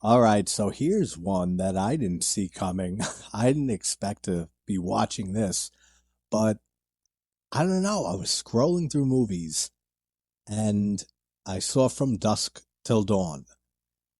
All right, so here's one that I didn't see coming. I didn't expect to be watching this, but I don't know. I was scrolling through movies and I saw From Dusk Till Dawn.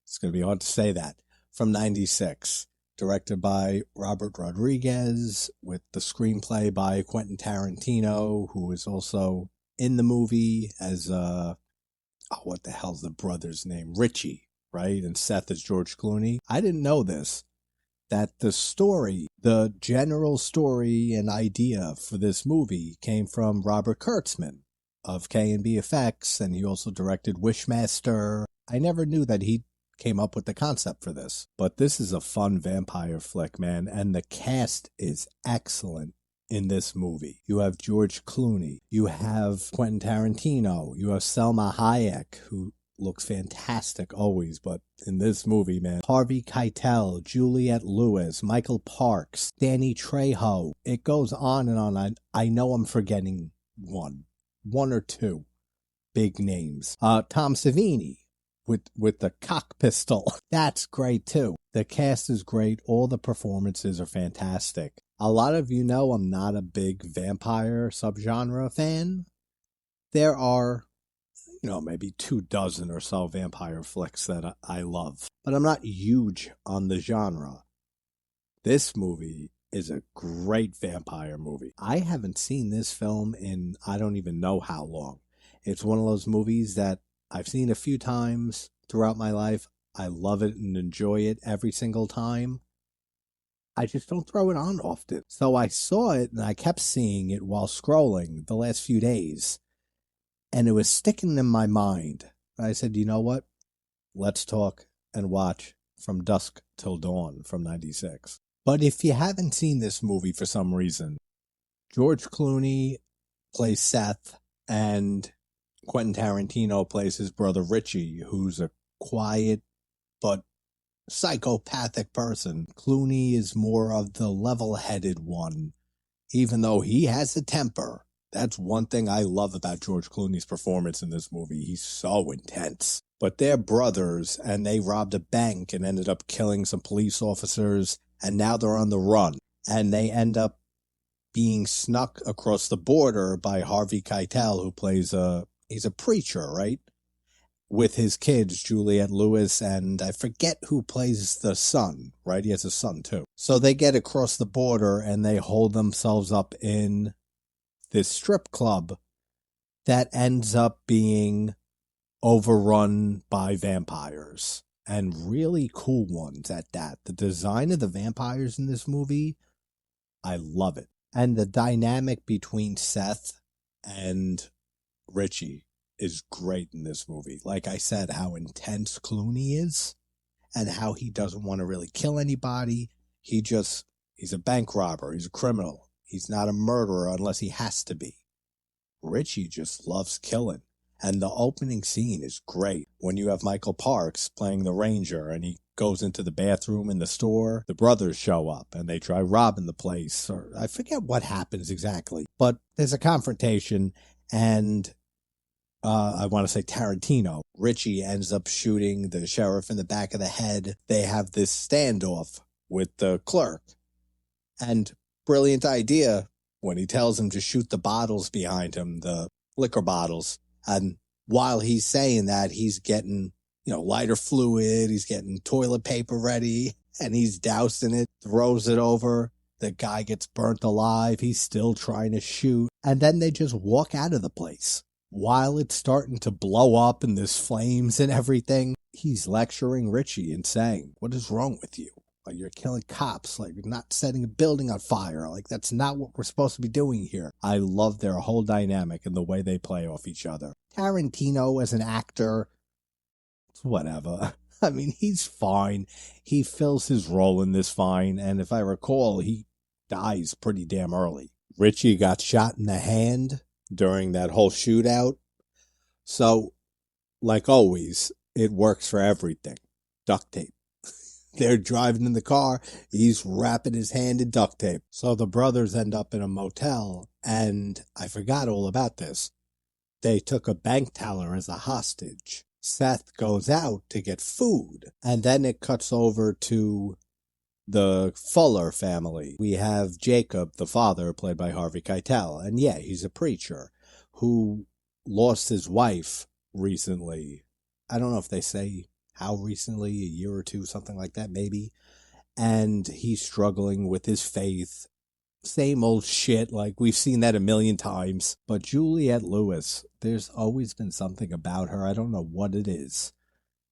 It's going to be hard to say that. From 96, directed by Robert Rodriguez, with the screenplay by Quentin Tarantino, who is also in the movie as, what the hell's the brother's name? Richie, right? And Seth is George Clooney. I didn't know this, that the story, the general story and idea for this movie came from Robert Kurtzman of K&B Effects, and he also directed Wishmaster. I never knew that he came up with the concept for this, but this is a fun vampire flick, man, and the cast is excellent in this movie. You have George Clooney, you have Quentin Tarantino, you have Selma Hayek, who looks fantastic always, but in this movie, man, Harvey Keitel, Juliette Lewis, Michael Parks, Danny Trejo. It goes on and on. I know I'm forgetting one or two big names. Tom Savini with the cock pistol. That's great too. The cast is great. All the performances are fantastic. A lot of you know I'm not a big vampire subgenre fan. There are, maybe 24 or so vampire flicks that I love, but I'm not huge on the genre. This movie is a great vampire movie. I haven't seen this film in I don't even know how long. It's one of those movies that I've seen a few times throughout my life. I love it and enjoy it every single time. I just don't throw it on often. So I saw it and I kept seeing it while scrolling the last few days. And it was sticking in my mind. I said, you know what? Let's talk and watch From Dusk Till Dawn from 96. But if you haven't seen this movie for some reason, George Clooney plays Seth and Quentin Tarantino plays his brother Richie, who's a quiet but psychopathic person. Clooney is more of the level-headed one, even though he has a temper. That's one thing I love about George Clooney's performance in this movie. He's so intense. But they're brothers, and they robbed a bank and ended up killing some police officers, and now they're on the run. And they end up being snuck across the border by Harvey Keitel, who plays he's a preacher, right? With his kids, Juliette Lewis, and I forget who plays the son, right? He has a son too. So they get across the border and they hold themselves up in this strip club that ends up being overrun by vampires, and really cool ones at that. The design of the vampires in this movie, I love it. And the dynamic between Seth and Richie is great in this movie. Like I said, how intense Clooney is and how he doesn't want to really kill anybody. He's a bank robber. He's a criminal. He's not a murderer unless he has to be. Richie just loves killing. And the opening scene is great. When you have Michael Parks playing the ranger and he goes into the bathroom in the store, the brothers show up and they try robbing the place. Or I forget what happens exactly. But there's a confrontation and I want to say Tarantino. Richie ends up shooting the sheriff in the back of the head. They have this standoff with the clerk. And brilliant idea when he tells him to shoot the bottles behind him, the liquor bottles. And while he's saying that, he's getting, lighter fluid. He's getting toilet paper ready and he's dousing it, throws it over. The guy gets burnt alive. He's still trying to shoot. And then they just walk out of the place. While it's starting to blow up and there's flames and everything, he's lecturing Richie and saying, what is wrong with you? Like, you're killing cops. Like, you're not setting a building on fire. Like, that's not what we're supposed to be doing here. I love their whole dynamic and the way they play off each other. Tarantino as an actor, whatever. I mean, he's fine. He fills his role in this fine. And if I recall, he dies pretty damn early. Richie got shot in the hand during that whole shootout. So, like always, it works for everything. Duct tape. They're driving in the car. He's wrapping his hand in duct tape. So the brothers end up in a motel. And I forgot all about this. They took a bank teller as a hostage. Seth goes out to get food. And then it cuts over to the Fuller family. We have Jacob, the father, played by Harvey Keitel. And yeah, he's a preacher who lost his wife recently. I don't know if they say how recently, a year or two, something like that, maybe. And he's struggling with his faith. Same old shit, like we've seen that a million times. But Juliette Lewis, there's always been something about her. I don't know what it is.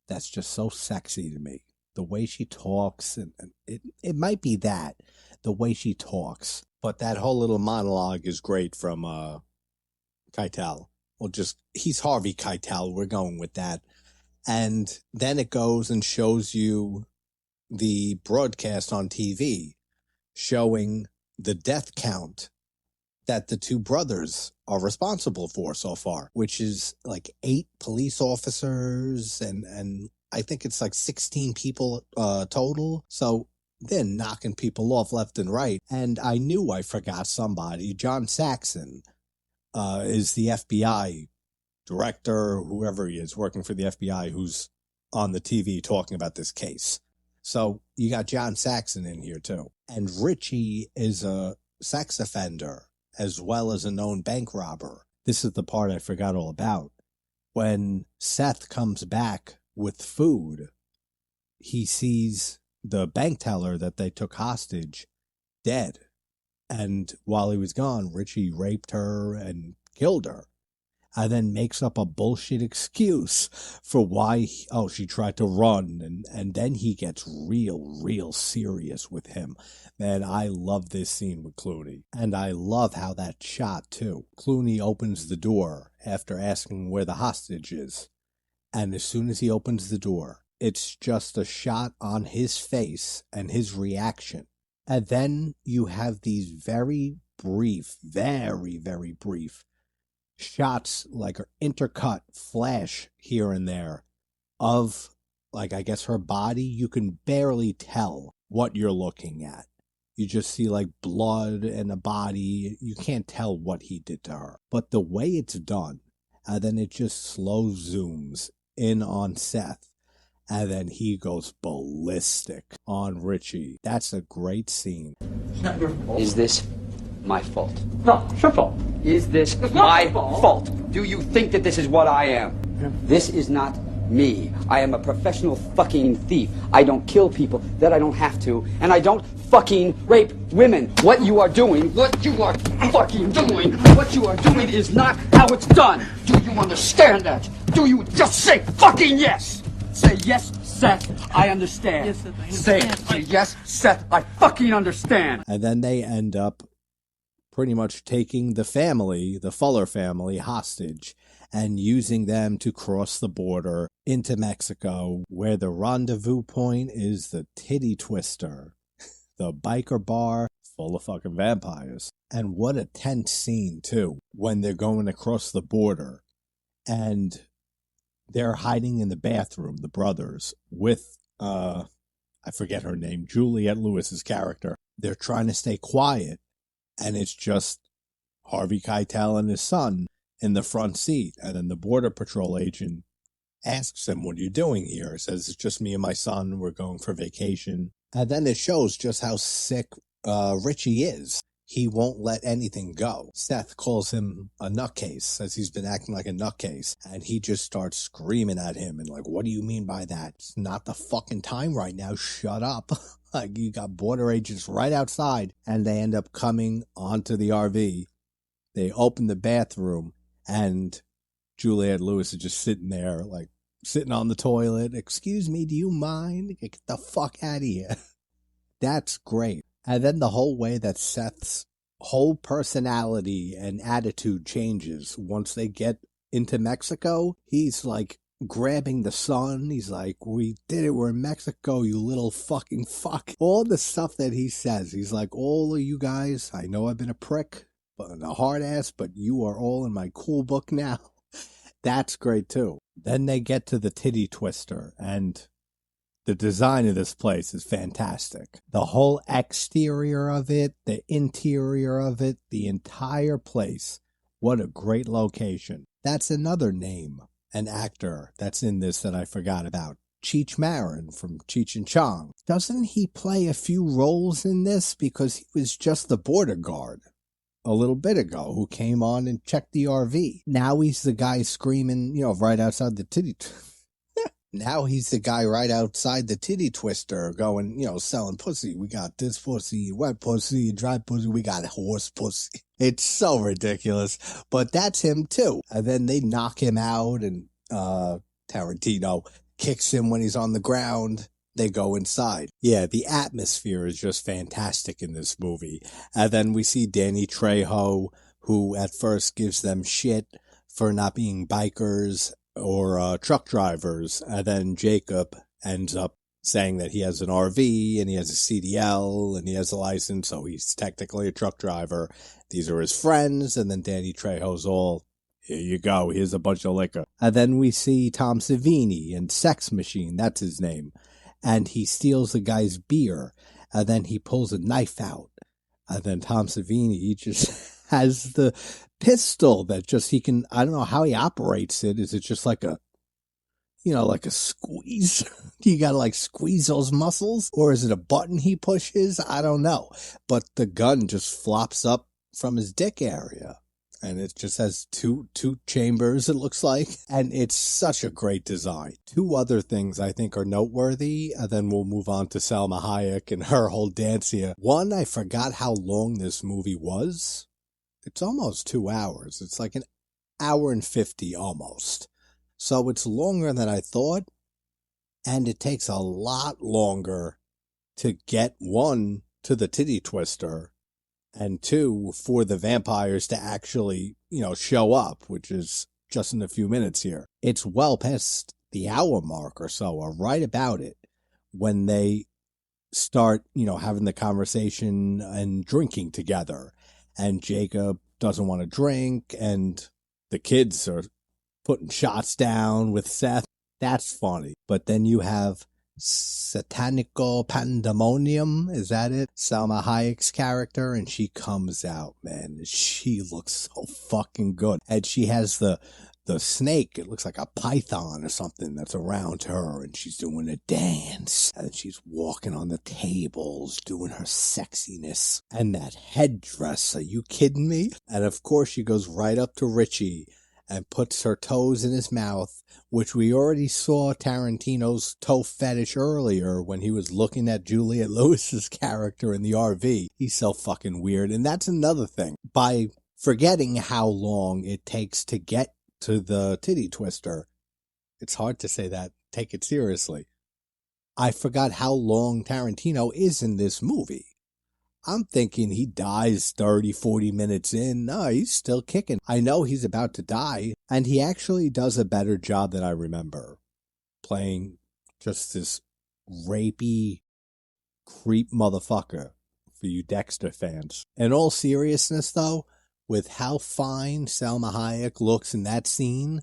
That's just so sexy to me. The way she talks, and it might be that, the way she talks. But that whole little monologue is great from Keitel. Well, he's Harvey Keitel. We're going with that. And then it goes and shows you the broadcast on TV showing the death count that the two brothers are responsible for so far, which is like 8 police officers and I think it's like 16 people total. So they're knocking people off left and right. And I knew I forgot somebody. John Saxon is the FBI director, whoever he is, working for the FBI, who's on the TV talking about this case. So you got John Saxon in here too. And Richie is a sex offender as well as a known bank robber. This is the part I forgot all about. When Seth comes back with food, he sees the bank teller that they took hostage dead. And while he was gone, Richie raped her and killed her. And then makes up a bullshit excuse for why, she tried to run. And then he gets real serious with him. Man, I love this scene with Clooney. And I love how that's shot, too. Clooney opens the door after asking where the hostage is. And as soon as he opens the door, it's just a shot on his face and his reaction. And then you have these very brief shots, like are intercut flash here and there of, like, I guess her body. You can barely tell what you're looking at. You just see like blood and a body. You can't tell what he did to her. But the way it's done, and then it just slow zooms in on Seth, and then he goes ballistic on Richie. That's a great scene. It's not your fault. Is this my fault? No, it's your fault. Is this my fault? Do you think that this is what I am? This is not me. I am a professional fucking thief. I don't kill people that I don't have to, and I don't fucking rape women. What you are fucking doing is not how it's done. Do you understand that? Do you just say fucking yes? Say yes, Seth, I understand. Yes, Seth, I understand. Say yes, Seth, I fucking understand. And then they end up pretty much taking the Fuller family, hostage and using them to cross the border into Mexico, where the rendezvous point is the Titty Twister, the biker bar full of fucking vampires. And what a tense scene, too, when they're going across the border and they're hiding in the bathroom, the brothers, with, I forget her name, Juliette Lewis's character. They're trying to stay quiet, and it's just Harvey Keitel and his son in the front seat. And then the Border Patrol agent asks him, "What are you doing here?" He says, "It's just me and my son. We're going for vacation." And then it shows just how sick Richie is. He won't let anything go. Seth calls him a nutcase, says he's been acting like a nutcase. And he just starts screaming at him and like, "What do you mean by that? It's not the fucking time right now. Shut up." Like, you got border agents right outside. And they end up coming onto the RV. They open the bathroom and Juliette Lewis is just sitting there, like sitting on the toilet. "Excuse me, do you mind? Get the fuck out of here." That's great. And then the whole way that Seth's whole personality and attitude changes once they get into Mexico. He's like grabbing the son. He's like, "We did it. We're in Mexico, you little fucking fuck." All the stuff that he says. He's like, "All of you guys, I know I've been a prick, but a hard ass, but you are all in my cool book now." That's great too. Then they get to the Titty Twister, and the design of this place is fantastic. The whole exterior of it, the interior of it, the entire place. What a great location. That's another name an actor that's in this that I forgot about. Cheech Marin from Cheech and Chong. Doesn't he play a few roles in this? Because he was just the border guard a little bit ago who came on and checked the RV. Now he's the guy screaming, right outside the titty. Now he's the guy right outside the Titty Twister going, selling pussy. We got this pussy, wet pussy, dry pussy. We got horse pussy. It's so ridiculous. But that's him too. And then they knock him out and Tarantino kicks him when he's on the ground. They go inside. Yeah, the atmosphere is just fantastic in this movie. And then we see Danny Trejo, who at first gives them shit for not being bikers or truck drivers. And then Jacob ends up saying that he has an RV and he has a CDL and he has a license, so he's technically a truck driver. These are his friends. And then Danny Trejo's all, here you go, here's a bunch of liquor. And then we see Tom Savini and Sex Machine, that's his name. And he steals the guy's beer. And then he pulls a knife out. And then Tom Savini, he just has the pistol that just he can, I don't know how he operates it. Is it just like a, like a squeeze? You gotta like squeeze those muscles? Or is it a button he pushes? I don't know. But the gun just flops up from his dick area. And it just has two chambers, it looks like. And it's such a great design. Two other things I think are noteworthy, and then we'll move on to Salma Hayek and her whole dance here. One, I forgot how long this movie was. It's almost 2 hours. It's like an hour and 50 almost. So it's longer than I thought. And it takes a lot longer to get, one, to the Titty Twister, and two, for the vampires to actually, show up, which is just in a few minutes here. It's well past the hour mark or so, or right about it, when they start, having the conversation and drinking together. And Jacob doesn't want to drink, and the kids are putting shots down with Seth. That's funny. But then you have Satanical Pandemonium, is that it? Salma Hayek's character, and she comes out, man. She looks so fucking good. And she has the snake, it looks like a python or something that's around her, and she's doing a dance, and she's walking on the tables, doing her sexiness. And that headdress, are you kidding me? And of course she goes right up to Richie and puts her toes in his mouth, which we already saw Tarantino's toe fetish earlier when he was looking at Juliette Lewis's character in the RV. He's so fucking weird. And that's another thing. By forgetting how long it takes to get to the Titty Twister, it's hard to say that. Take it seriously. I forgot how long Tarantino is in this movie. I'm thinking he dies 30, 40 minutes in. No, he's still kicking. I know he's about to die, and he actually does a better job than I remember. Playing just this rapey, creep motherfucker for you Dexter fans. In all seriousness, though, with how fine Salma Hayek looks in that scene,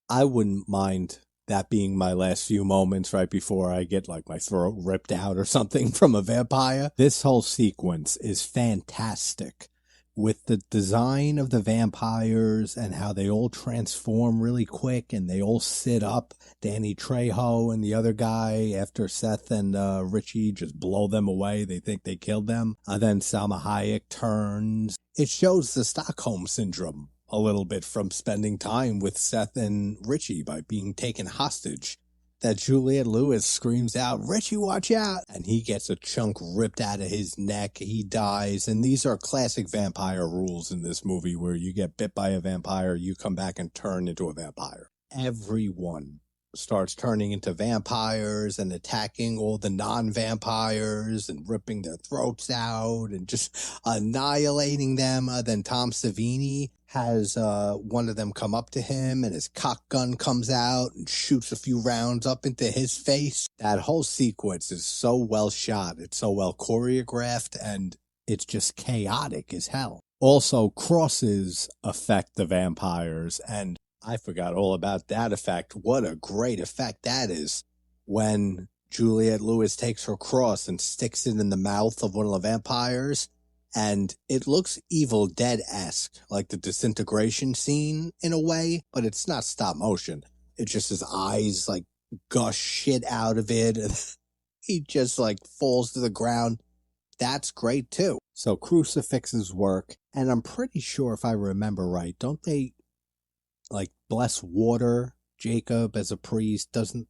I wouldn't mind that being my last few moments right before I get like my throat ripped out or something from a vampire. This whole sequence is fantastic with the design of the vampires and how they all transform really quick and they all sit up. Danny Trejo and the other guy, after Seth and Richie just blow them away, they think they killed them. And then Salma Hayek turns. It shows the Stockholm Syndrome a little bit from spending time with Seth and Richie by being taken hostage. That Juliette Lewis screams out, "Richie, watch out!" And he gets a chunk ripped out of his neck. He dies. And these are classic vampire rules in this movie where you get bit by a vampire, you come back and turn into a vampire. Everyone starts turning into vampires and attacking all the non-vampires and ripping their throats out and just annihilating them. Then Tom Savini has one of them come up to him and his cock gun comes out and shoots a few rounds up into his face. That whole sequence is so well shot. It's so well choreographed and it's just chaotic as hell. Also, crosses affect the vampires, and I forgot all about that effect. What a great effect that is when Juliette Lewis takes her cross and sticks it in the mouth of one of the vampires, And it looks Evil Dead-esque, like the disintegration scene in a way, but it's not stop motion. It's just his eyes like gush shit out of it, and he just like falls to the ground. That's great too. So crucifixes work, and I'm pretty sure if I remember right, don't they like bless water Jacob as a priest? Doesn't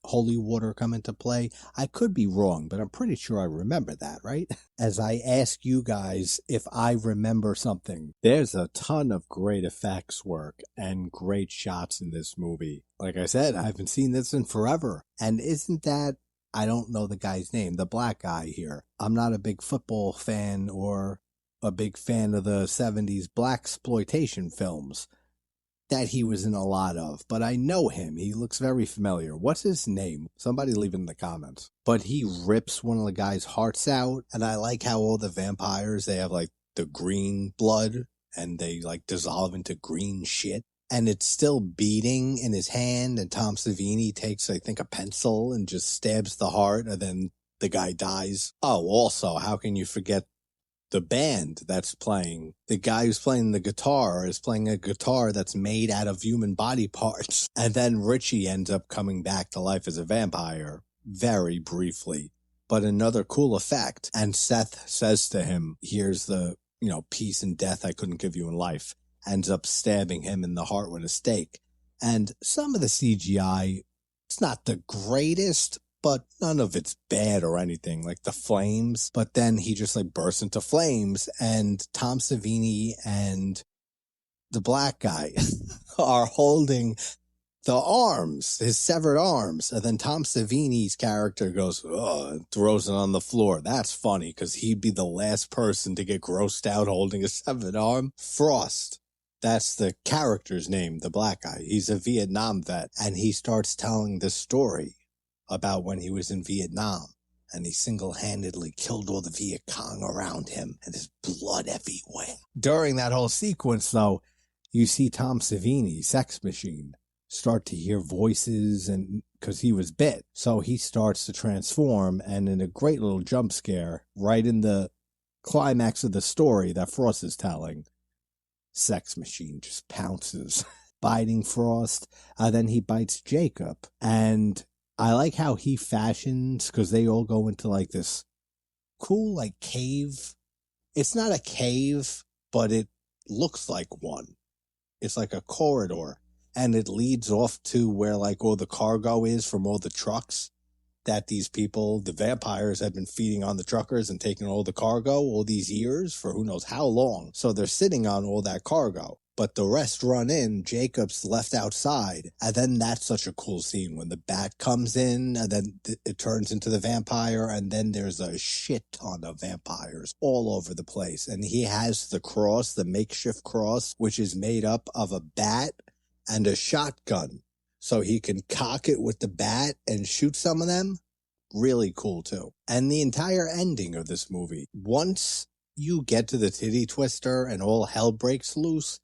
holy water come into play? I could be wrong, but I'm pretty sure I remember that, right? As I ask you guys if I remember something, there's a ton of great effects work and great shots in this movie. Like I said, I haven't seen this in forever. And isn't that, I don't know the guy's name, the black guy here. I'm not a big football fan or a big fan of the 70s blaxploitation films that he was in a lot of, but I know him. He looks very familiar. What's his name? Somebody leave it in the comments. But he rips one of the guy's hearts out, and I like how all the vampires, they have like the green blood, and they like dissolve into green shit, and it's still beating in his hand, and Tom Savini takes, I think, a pencil and just stabs the heart, and then the guy dies. Oh, also, how can you forget the band that's playing? The guy who's playing the guitar is playing a guitar that's made out of human body parts. And then Richie ends up coming back to life as a vampire, very briefly. But another cool effect. And Seth says to him, here's the, peace and death I couldn't give you in life. Ends up stabbing him in the heart with a stake. And some of the CGI, it's not the greatest, but none of it's bad or anything, like the flames. But then he just like bursts into flames, and Tom Savini and the black guy are holding the arms, his severed arms. And then Tom Savini's character goes, oh, and throws it on the floor. That's funny because he'd be the last person to get grossed out holding a severed arm. Frost. That's the character's name, the black guy. He's a Vietnam vet, and he starts telling the story about when he was in Vietnam, and he single-handedly killed all the Viet Cong around him, and there's blood everywhere. During that whole sequence, though, you see Tom Savini, Sex Machine, start to hear voices, and because he was bit, so he starts to transform, and in a great little jump scare, right in the climax of the story that Frost is telling, Sex Machine just pounces, biting Frost, then he bites Jacob, and I like how he fashions, because they all go into like this cool like cave. It's not a cave, but it looks like one. It's like a corridor, and it leads off to where like all the cargo is from all the trucks that these people, the vampires, have been feeding on the truckers and taking all the cargo all these years for who knows how long. So they're sitting on all that cargo. But the rest run in, Jacob's left outside, and then that's such a cool scene when the bat comes in, and then it turns into the vampire, and then there's a shit ton of vampires all over the place. And he has the cross, the makeshift cross, which is made up of a bat and a shotgun. So he can cock it with the bat and shoot some of them. Really cool, too. And the entire ending of this movie, once you get to the Titty Twister and all hell breaks loose,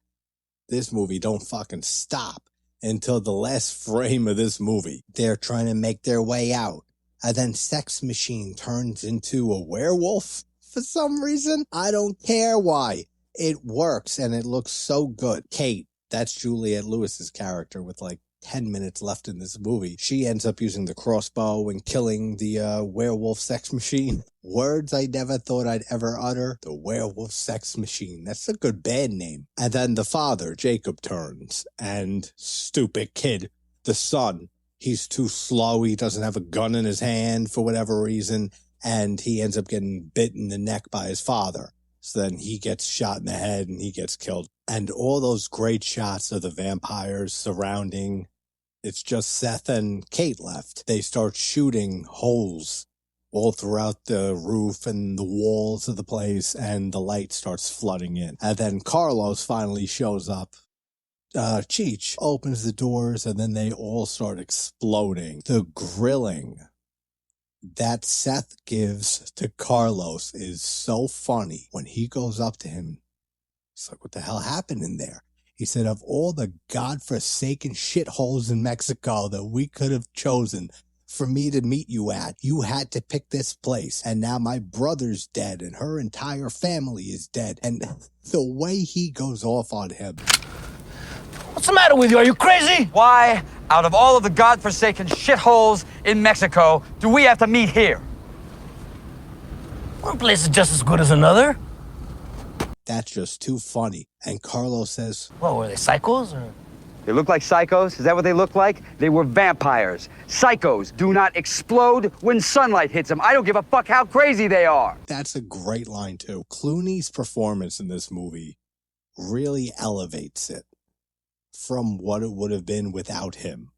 this movie don't fucking stop until the last frame of this movie. They're trying to make their way out. And then Sex Machine turns into a werewolf for some reason. I don't care why. It works, and it looks so good. Kate, that's Juliette Lewis's character with like 10 minutes left in this movie. She ends up using the crossbow and killing the werewolf Sex Machine. Words I never thought I'd ever utter. The werewolf Sex Machine. That's a good band name. And then the father, Jacob, turns. And stupid kid, the son, he's too slow. He doesn't have a gun in his hand for whatever reason. And he ends up getting bit in the neck by his father. So then he gets shot in the head and he gets killed. And all those great shots of the vampires surrounding, it's just Seth and Kate left. They start shooting holes all throughout the roof and the walls of the place, and the light starts flooding in. And then Carlos finally shows up. Cheech opens the doors, and then they all start exploding. The grilling that Seth gives to Carlos is so funny. When he goes up to him, it's like, what the hell happened in there? He said, of all the godforsaken shitholes in Mexico that we could have chosen for me to meet you at. You had to pick this place. And now my brother's dead and her entire family is dead. And the way he goes off on him. What's the matter with you? Are you crazy? Why, out of all of the godforsaken shitholes in Mexico, do we have to meet here? One place is just as good as another. That's just too funny. And Carlos says, What, were they psychos or? They look like psychos? Is that what they look like? They were vampires. Psychos do not explode when sunlight hits them. I don't give a fuck how crazy they are. that's a great line too. Clooney's performance in this movie really elevates it from what it would have been without him.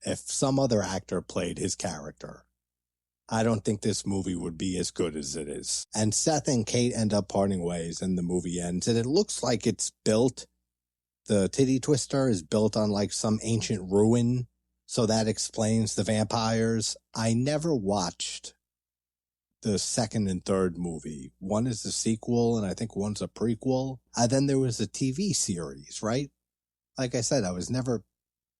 If some other actor played his character, I don't think this movie would be as good as it is. And Seth and Kate end up parting ways and the movie ends. And it looks like it's built, the Titty Twister is built on like some ancient ruin. So that explains the vampires. I never watched the second and third movie. One is the sequel and I think one's a prequel. Then there was a TV series, right? Like I said, I was never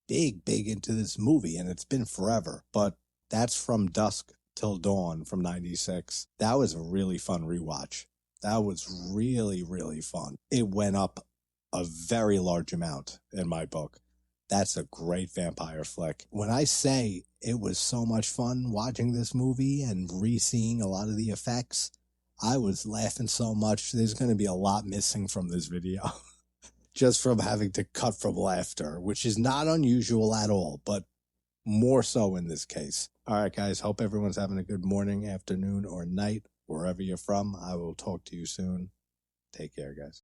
big into this movie and it's been forever. But that's from Dusk Till Dawn from 96. That was a really fun rewatch. That was really, really fun. It went up a very large amount in my book. That's a great vampire flick. When I say it was so much fun watching this movie and re-seeing a lot of the effects, I was laughing so much. There's going to be a lot missing from this video. Just from having to cut from laughter, which is not unusual at all, but more so in this case. All right, guys. Hope everyone's having a good morning, afternoon, or night, wherever you're from. I will talk to you soon. Take care, guys.